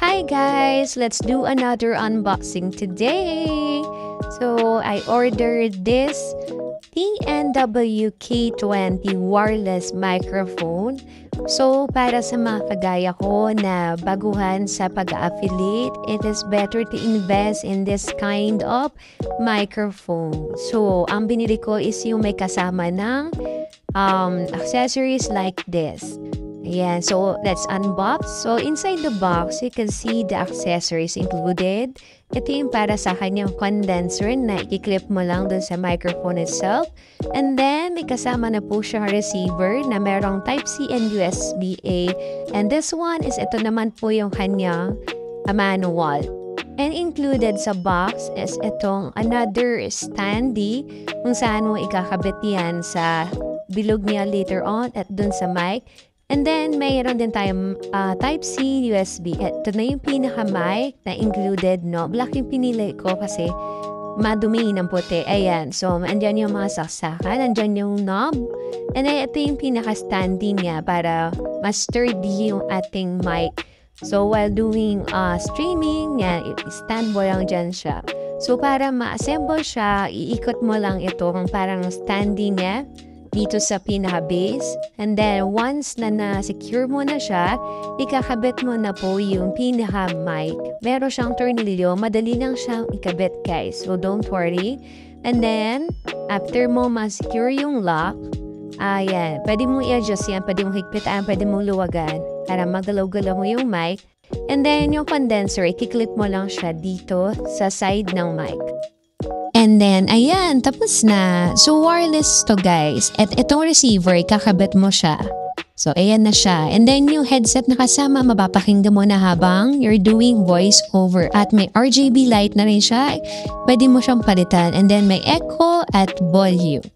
Hi guys! Let's do another unboxing today! So, I ordered this TNW K20 wireless microphone. So, para sa mga kagaya ko na baguhan sa pag-affiliate, it is better to invest in this kind of microphone. So, ang binili ko is yung may kasama ng accessories like this. Ayan, so let's unbox. So inside the box, you can see the accessories included. Ito yung para sa kanyang condenser na i-clip mo lang dun sa microphone itself. And then, may kasama na po siyang receiver na merong Type-C and USB-A. And this one is ito naman po yung kanyang manual. And included sa box is itong another standee kung saan mo ikakabit yan sa bilog niya later on at dun sa mic. And then, mayroon din tayong Type-C, USB. Ito na yung pinaka-mic na included, no? Black yung pinili ko kasi madumi ng puti. Ayan. So, andyan yung mga saksakan. Andyan yung knob. And then, ito yung pinaka-standing niya para mas sturdy yung ating mic. So, while doing streaming, yan, stand mo lang dyan siya. So, para ma-assemble siya, iikot mo lang ito kung parang standing niya dito sa pinaka-base. And then, once na na-secure mo na siya, ikakabit mo na po yung pinaka-mic. Meron siyang tornilyo. Madali lang siyang ikabit, guys. So, don't worry. And then, after mo ma-secure yung lock, ayan, pwede mo i-adjust yan. Pwede mo higpitan, pwede mo luwagan para magalaw-galaw mo yung mic. And then, yung condenser, ikiklip mo lang siya dito sa side ng mic. And then, ayan, tapos na. So, wireless to guys. At itong receiver, kakabit mo siya. So, ayan na siya. And then, yung headset na kasama, mapapakinggan mo na habang you're doing voice over. At may RGB light na rin siya. Pwede mo siyang palitan. And then, may echo at volume.